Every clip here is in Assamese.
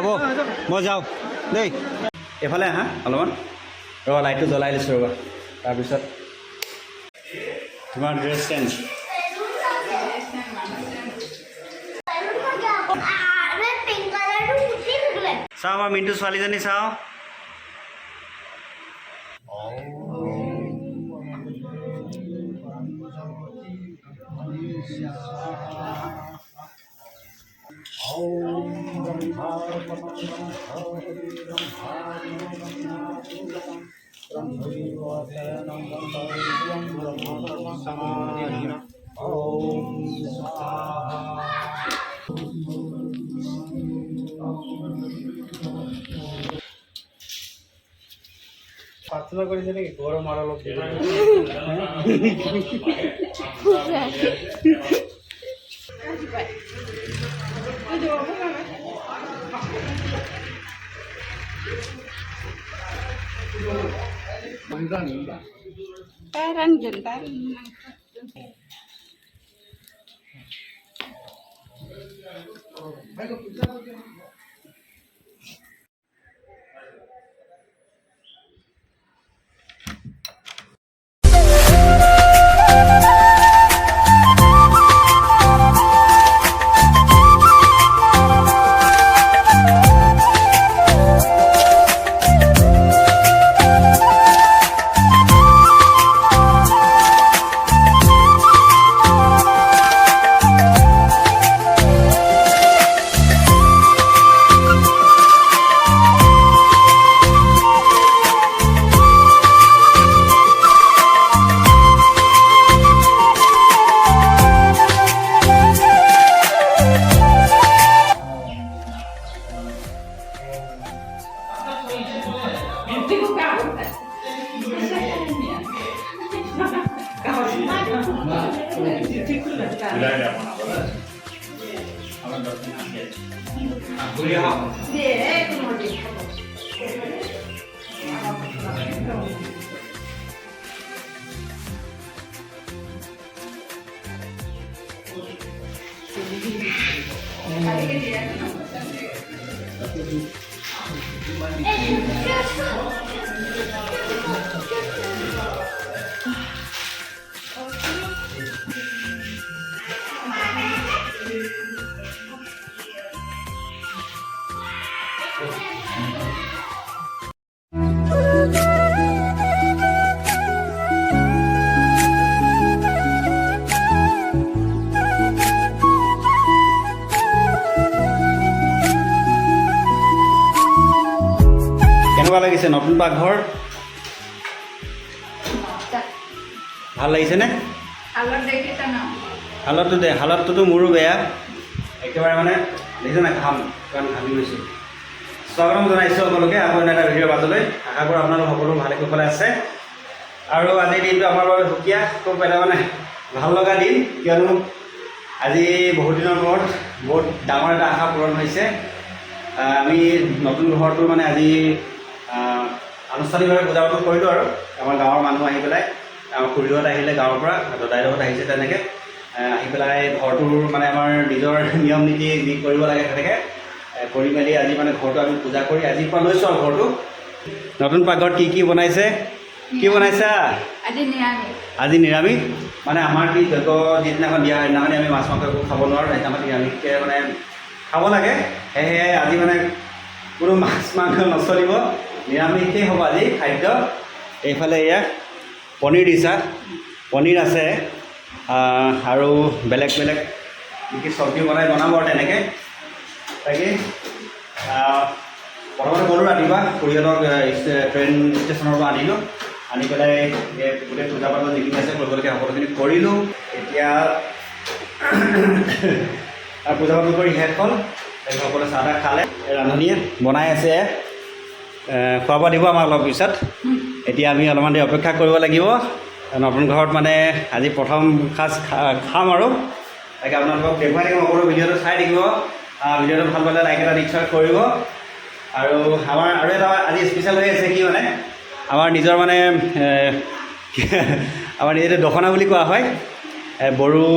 যাব মই যাওঁ দেই এইফালে আহা অলপমান ৰ'বা লাইটটো জ্বলাই লৈছোঁ ৰ'বা তাৰপিছত তোমাৰ ড্ৰেছ চেঞ্জ চাওঁ আমাৰ মিণ্টু ছোৱালীজনী চাওঁ প্ৰাৰ্থনা কৰেছে নাকি গৰম আৰো লোক Parang jantan. কেনেকুৱা লাগিছে নতুন পাকঘৰ ভাল লাগিছেনে হালতটোতো মোৰো বেয়া একেবাৰে মানে দেখিছে নাই ঘাম কাৰণ ঘামি গৈছোঁ স্বাগতম জনাইছোঁ আপোনালোকে আকৌ এটা ভিডিঅ'ৰ মাজলৈ আশা কৰোঁ আপোনালোক সকলো ভালে কুশলে আছে আৰু আজিৰ দিনটো আমাৰ বাবে সুকীয়া খুব এটা মানে ভাল লগা দিন কিয়নো আজি বহুত দিনৰ মূৰত বহুত ডাঙৰ এটা আশা পূৰণ হৈছে আমি নতুন ঘৰটো মানে আজি আনুষ্ঠানিকভাৱে পূজা পাতল কৰিলোঁ আৰু আমাৰ গাঁৱৰ মানুহ আহি পেলাই আমাৰ খুৰীহঁত আহিলে গাঁৱৰ পৰা দদাইহঁত আহিছে তেনেকৈ আহি পেলাই ঘৰটোৰ মানে আমাৰ নিজৰ নিয়ম নীতি যি কৰিব লাগে তেনেকৈ কৰি মেলি আজি মানে ঘৰটো আমি পূজা কৰি আজিৰ পৰা লৈছোঁ আৰু ঘৰটো নতুন পাকঘৰত কি বনাইছে কি বনাইছা আজি নিৰামিষ মানে আমাৰ কি যজ্ঞ যিদিনাখন দিয়া হয় সেইদিনাখনি আমি মাছ মাংস একো খাব নোৱাৰোঁ সেইদিনাখন নিৰামিষকৈ মানে খাব লাগে সেয়েহে আজি মানে কোনো মাছ মাংস নচলিব নিৰামিষেই হ'ব আজি খাদ্য এইফালে এয়া পনীৰ দিছা পনীৰ আছে আৰু বেলেগ বেলেগ কি চব্জি বনাব আৰু তেনেকৈ তাকে প্ৰথমতে গ'লোঁ ৰাতিপুৱা খুৰীহঁতক ট্ৰেইন ষ্টেচনৰ পৰা আনিলোঁ আনি পেলাই গোটেই পূজা পাতল যিখিনি আছে কৰিবলগীয়া সকলোখিনি কৰিলোঁ এতিয়া পূজা পাতল কৰি শেষ হ'ল সকলোৱে চাহ তাহ খালে ৰান্ধনীয়ে বনাই আছে খোৱা বোৱা দিব আমাক অলপ পিছত এতিয়া আমি অলপমান দেৰি অপেক্ষা কৰিব লাগিব নতুন ঘৰত মানে আজি প্ৰথম সাজ খাম আৰু তাকে আপোনালোকক দেখুৱাই থাকিম সকলো ভিডিঅ'টো চাই থাকিব ভিডিঅ'টো ভাল পালে লাইক এটা নিশ্চয় কৰিব আৰু আমাৰ আৰু এটা আজি স্পেচিয়েল হৈ আছে কি মানে আমাৰ নিজৰ মানে আমাৰ নিজে দখনা বুলি কোৱা হয় বড়ো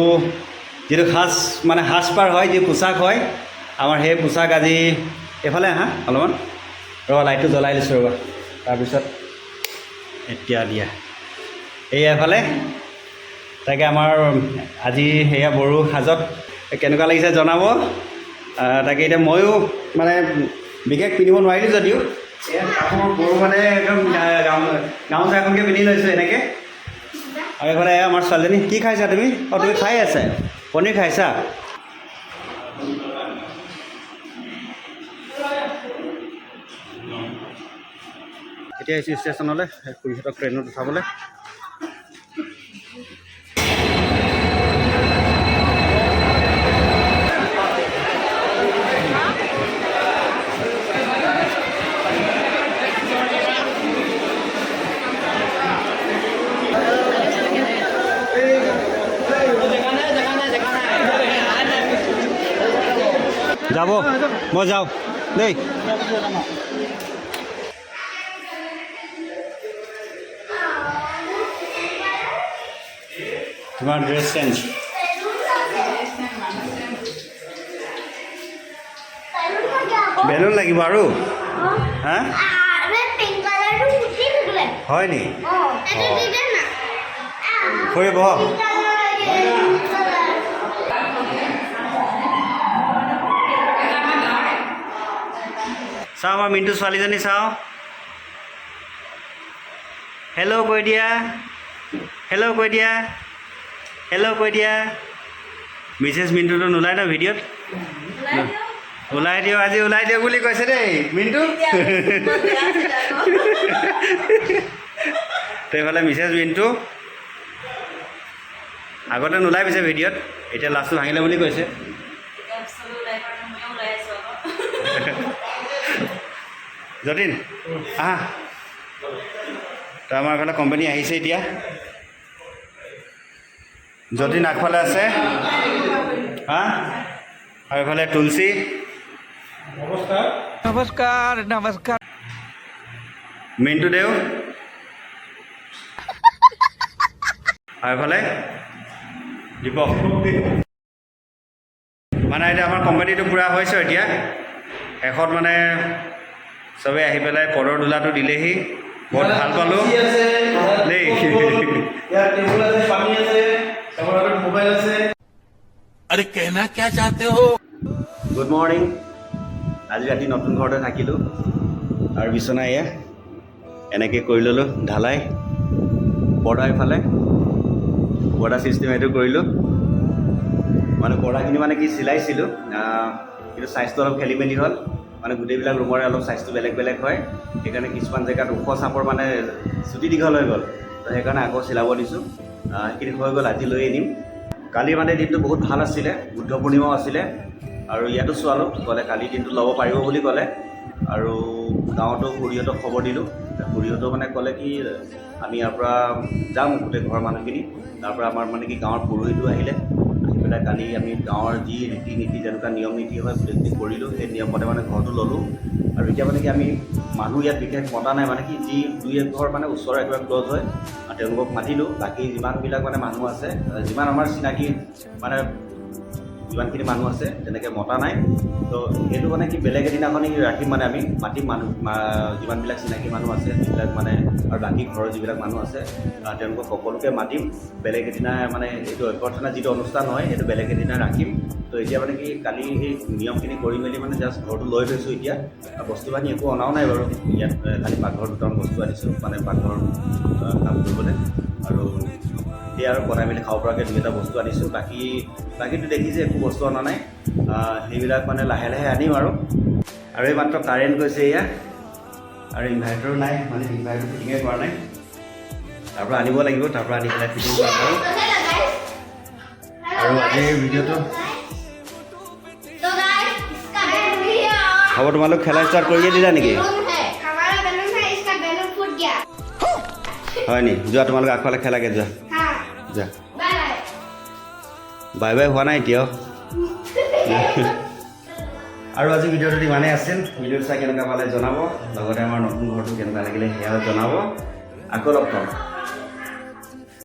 যিটো সাজপাৰ হয় যি পোচাক হয় আমাৰ সেই পোচাক আজি এইফালে আহা অলপমান ৰ'বা লাইটটো জ্বলাই লৈছোঁ ৰ'বা তাৰপিছত এতিয়া দিয়া এই এফালে তাকে আমাৰ আজি সেয়া বড়ো সাজত কেনেকুৱা লাগিছে জনাব তাকে এতিয়া ময়ো মানে বিশেষ পিন্ধিব নোৱাৰিলোঁ যদিও এয়া কাপোৰ বড়ো মানে একদম গামোচা এখনকৈ পিন্ধি লৈছোঁ এনেকৈ আৰু এইফালে আমাৰ ছোৱালীজনী কি খাইছা তুমি অঁ তুমি খাই আছা পনীৰ খাইছা এতিয়া আহিছোঁ ষ্টেচনলৈ খুৰীহঁতক ট্ৰেইনত উঠাবলৈ যাব মই যাওঁ দেই তোমাৰ ড্ৰেছ চেঞ্জ বেলুন লাগিব আৰু হা হয় নি ফুৰিব চাওঁ আমাৰ মিণ্টু ছোৱালীজনী চাওঁ হেল্ল' কৈ দিয়া হেল্ল' কৈ দিয়া হেল্ল' কৈ দিয়া মিছেছ মিণ্টুটো নোলায় ন ভিডিঅ'ত ওলাই দিওঁ আজি ওলাই দিওঁ বুলি কৈছে দেই মিণ্টু সেইফালে মিছেছ মিণ্টু আগতে নোলাই পিছে ভিডিঅ'ত এতিয়া লাষ্টটো ভাঙিলে বুলি কৈছে যতীন আহা তো আমাৰ এইফালে কোম্পানী আহিছে এতিয়া যতীন আগফালে আছে হা আৰু এইফালে তুলসী নমস্কাৰ নমস্কাৰ নমস্কাৰ মিণ্টু দেও আৰু এইফালে দীপক মানে এতিয়া আমাৰ কোম্পানীটো পূৰা হৈছে এতিয়া শেষত মানে চবেই আহি পেলাই পদৰ দোলাটো দিলেহি বহুত ভাল পালোঁ দেই अरे कहना क्या चाहते हो গুড মৰ্ণিং আজি ৰাতি নতুন ঘৰতে থাকিলোঁ আৰু বিচনা এয়া এনেকৈ কৰি ল'লোঁ ঢালাই পৰ্দা ইফালে পৰ্দা চিষ্টেম এইটো কৰিলোঁ মানে পৰ্দাখিনি মানে কি চিলাইছিলোঁ কিন্তু চাইজটো অলপ খেলি মেলি হ'ল মানে গোটেইবিলাক ৰুমৰে অলপ চাইজটো বেলেগ বেলেগ হয় সেইকাৰণে কিছুমান জেগাত ওখ চাপৰ মানে চুটি দীঘল হৈ গ'ল তো সেইকাৰণে আকৌ চিলাব দিছোঁ সেইখিনি হৈ গ'ল আজি লৈ আনিম কালি মানে দিনটো বহুত ভাল আছিলে বুদ্ধ পূৰ্ণিমাও আছিলে আৰু ইয়াতো চোৱালোঁ ক'লে কালি দিনটো ল'ব পাৰিব বুলি ক'লে আৰু গাঁৱতো খুৰীহঁতক খবৰ দিলোঁ খুৰীহঁতেও মানে ক'লে কি আমি ইয়াৰ পৰা যাম গোটেই ঘৰৰ মানুহখিনি তাৰপৰা আমাৰ মানে কি গাঁৱৰ পুৰোহিতো আহিলে আহি পেলাই কালি আমি গাঁৱৰ যি ৰীতি নীতি যেনেকুৱা নিয়ম নীতি হয় গোটেইখিনি কৰিলোঁ সেই নিয়মমতে মানে ঘৰটো ল'লোঁ আৰু এতিয়া মানে কি আমি মানুহ ইয়াত বিশেষ মতা নাই মানে কি যি দুই এক ঘৰ মানে ওচৰৰ একেবাৰে ক্ল'জ হয় আৰু তেওঁলোকক মাতিলোঁ বাকী যিমানবিলাক মানে মানুহ আছে যিমান আমাৰ চিনাকি মানে যিমানখিনি মানুহ আছে তেনেকৈ মতা নাই তো সেইটো মানে কি বেলেগ এদিনাখনি ৰাখিম মানে আমি মাতিম মানুহ যিমানবিলাক চিনাকি মানুহ আছে যিবিলাক মানে আৰু বাকী ঘৰৰ যিবিলাক মানুহ আছে তেওঁলোকক সকলোকে মাতিম বেলেগ এদিনা মানে এইটো অভ্যৰ্থনা যিটো অনুষ্ঠান হয় সেইটো বেলেগ এদিনা ৰাখিম তো এতিয়া মানে কি কালি সেই নিয়মখিনি কৰি মেলি মানে জাষ্ট ঘৰটো লৈ থৈছোঁ এতিয়া বস্তু বাহিনী একো অনাও নাই বাৰু ইয়াত খালি পাকঘৰ দুটামান বস্তু আনিছোঁ মানে পাকঘৰ কাম কৰিবলৈ আৰু সেই আৰু বনাই মেলি খাব পৰাকৈ দুই এটা বস্তু আনিছোঁ বাকীটো দেখিছে একো বস্তু অনা নাই সেইবিলাক মানে লাহে লাহে আনিম আৰু এই মাত্ৰ কাৰেণ্ট গৈছে এয়া আৰু ইনভাৰ্টাৰো নাই মানে ইনভাৰ্টাৰ ফিটিঙে কৰা নাই তাৰপৰা আনিব লাগিব তাৰপৰা আনি পেলাই ফিটিং কৰা আৰু আজিৰ ভিডিঅ'টো হ'ব তোমালোক খেলা ষ্টাৰ্ট কৰিয়ে দিলা নেকি হয় নি যোৱা তোমালোক আগফালে খেলাকৈ যোৱা যা বাই বাই হোৱা নাই এতিয়াও আৰু আজি ভিডিঅ'টোত ইমানেই আছিল ভিডিঅ'টো চাই কেনেকুৱা পালে জনাব লগতে আমাৰ নতুন ঘৰটো কেনেকুৱা লাগিলে সেয়াও জনাব আকৌ লগ পাম